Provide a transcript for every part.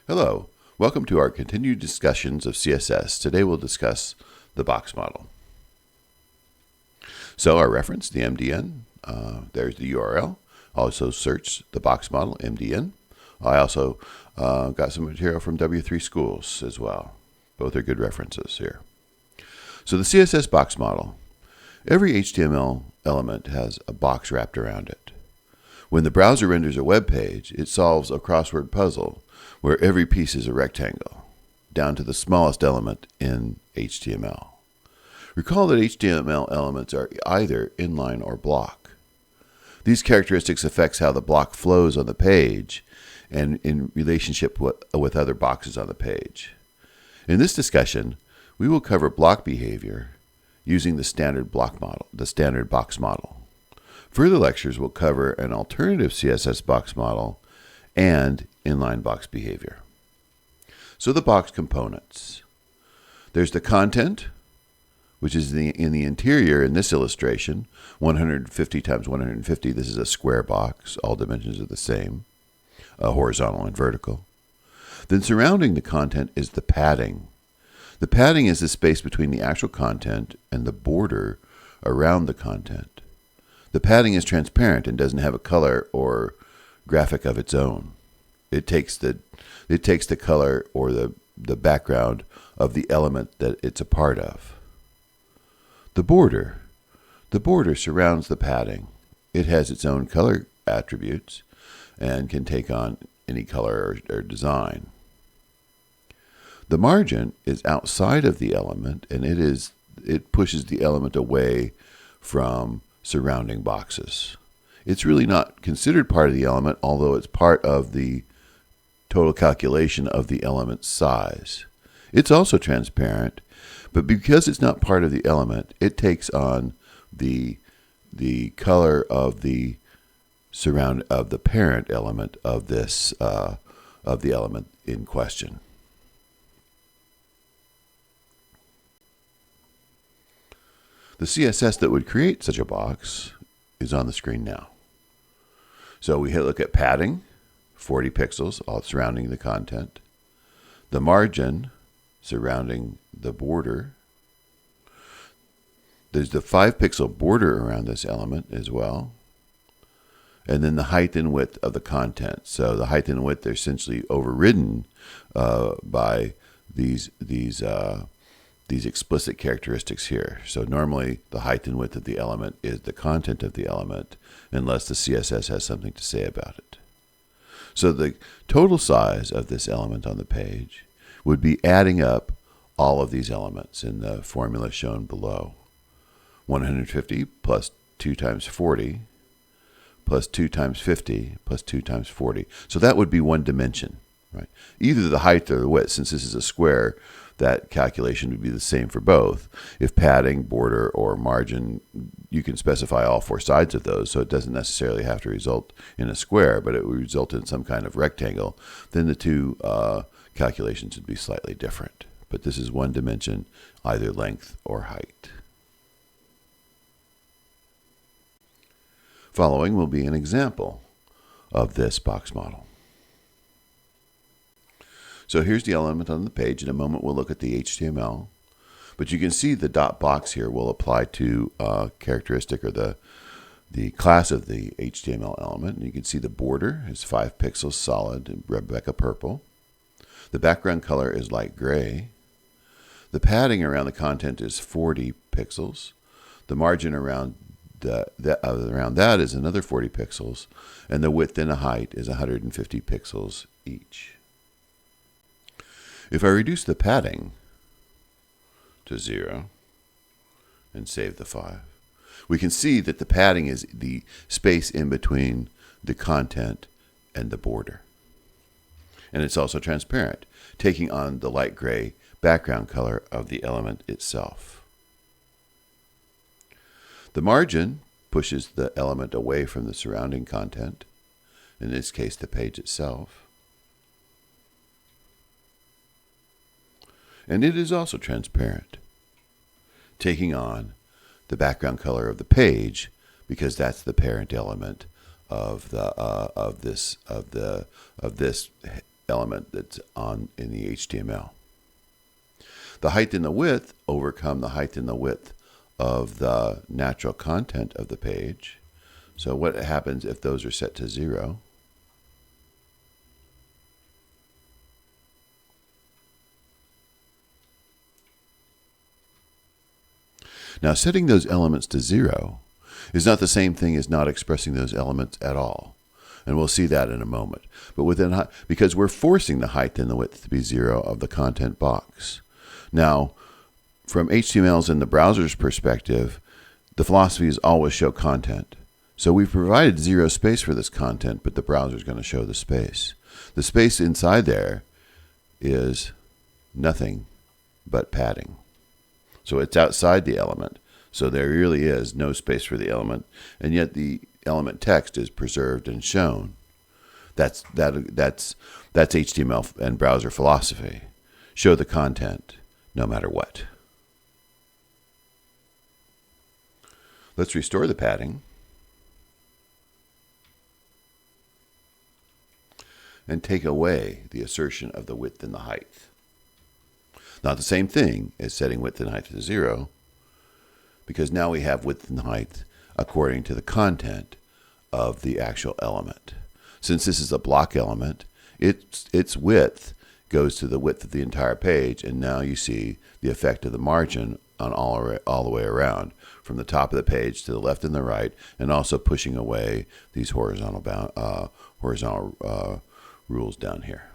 Hello, welcome to our continued discussions of CSS. Today we'll discuss the box model. So our reference, the MDN, there's the URL. Also search the box model, MDN. I also got some material from W3 Schools as well. Both are good references here. So the CSS box model. Every HTML element has a box wrapped around it. When the browser renders a web page, it solves a crossword puzzle where every piece is a rectangle, down to the smallest element in HTML. Recall that HTML elements are either inline or block. These characteristics affect how the block flows on the page and in relationship with other boxes on the page. In this discussion, we will cover block behavior using the standard box model. Further lectures will cover an alternative CSS box model and inline box behavior. So the box components. There's the content, which is in the interior in this illustration, 150 times 150. This is a square box. All dimensions are the same, horizontal and vertical. Then surrounding the content is the padding. The padding is the space between the actual content and the border around the content. The padding is transparent and doesn't have a color or graphic of its own. It takes the color or the background of the element that it's a part of. The border surrounds the padding. It has its own color attributes and can take on any color or design. The margin is outside of the element, and it pushes the element away from surrounding boxes. It's really not considered part of the element, although it's part of the total calculation of the element's size. It's also transparent, but because it's not part of the element, it takes on the color of the parent element of this of the element in question. The CSS that would create such a box is on the screen now. So we look at padding, 40 pixels, all surrounding the content. The margin surrounding the border. There's the 5-pixel border around this element as well. And then the height and width of the content. So the height and width are essentially overridden by these explicit characteristics here. So normally the height and width of the element is the content of the element unless the CSS has something to say about it. So the total size of this element on the page would be adding up all of these elements in the formula shown below. 150 plus 2 times 40 plus 2 times 50 plus 2 times 40. So that would be one dimension, right? Either the height or the width. Since this is a square, that calculation would be the same for both. If padding, border, or margin, you can specify all 4 sides of those, so it doesn't necessarily have to result in a square, but it would result in some kind of rectangle. Then the two calculations would be slightly different. But this is one dimension, either length or height. Following will be an example of this box model. So here's the element on the page. In a moment, we'll look at the HTML. But you can see the dot box here will apply to characteristic or the class of the HTML element. And you can see the border is 5 pixels solid in Rebecca purple. The background color is light gray. The padding around the content is 40 pixels. The margin around that is another 40 pixels. And the width and the height is 150 pixels each. If I reduce the padding to 0 and save the 5, we can see that the padding is the space in between the content and the border. And it's also transparent, taking on the light gray background color of the element itself. The margin pushes the element away from the surrounding content, in this case the page itself. And it is also transparent, taking on the background color of the page because that's the parent element of this element that's in the HTML. The height and the width overcome the height and the width of the natural content of the page. So what happens if those are set to 0? Now, setting those elements to 0 is not the same thing as not expressing those elements at all. And we'll see that in a moment. But because we're forcing the height and the width to be 0 of the content box. Now, from HTML's and the browser's perspective, the philosophy is always show content. So we've provided 0 space for this content, but the browser is going to show the space. The space inside there is nothing but padding. So it's outside the element. So there really is no space for the element, and yet the element text is preserved and shown. That's HTML and browser philosophy. Show the content no matter what. Let's restore the padding. And take away the assertion of the width and the height. Not the same thing as setting width and height to 0, because now we have width and height according to the content of the actual element. Since this is a block element, its width goes to the width of the entire page, and now you see the effect of the margin on all the way around, from the top of the page to the left and the right, and also pushing away these horizontal rules down here.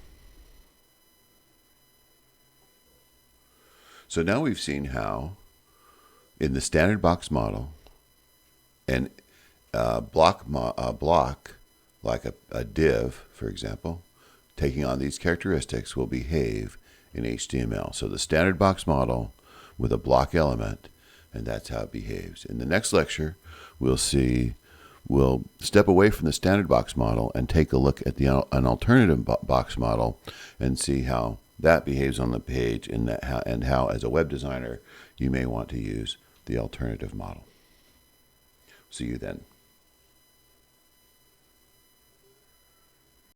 So now we've seen how in the standard box model, and block like a div, for example, taking on these characteristics will behave in HTML. So the standard box model with a block element, and that's how it behaves. In the next lecture, we'll step away from the standard box model and take a look at an alternative box model and see how that behaves on the page, and how as a web designer you may want to use the alternative model. See you then.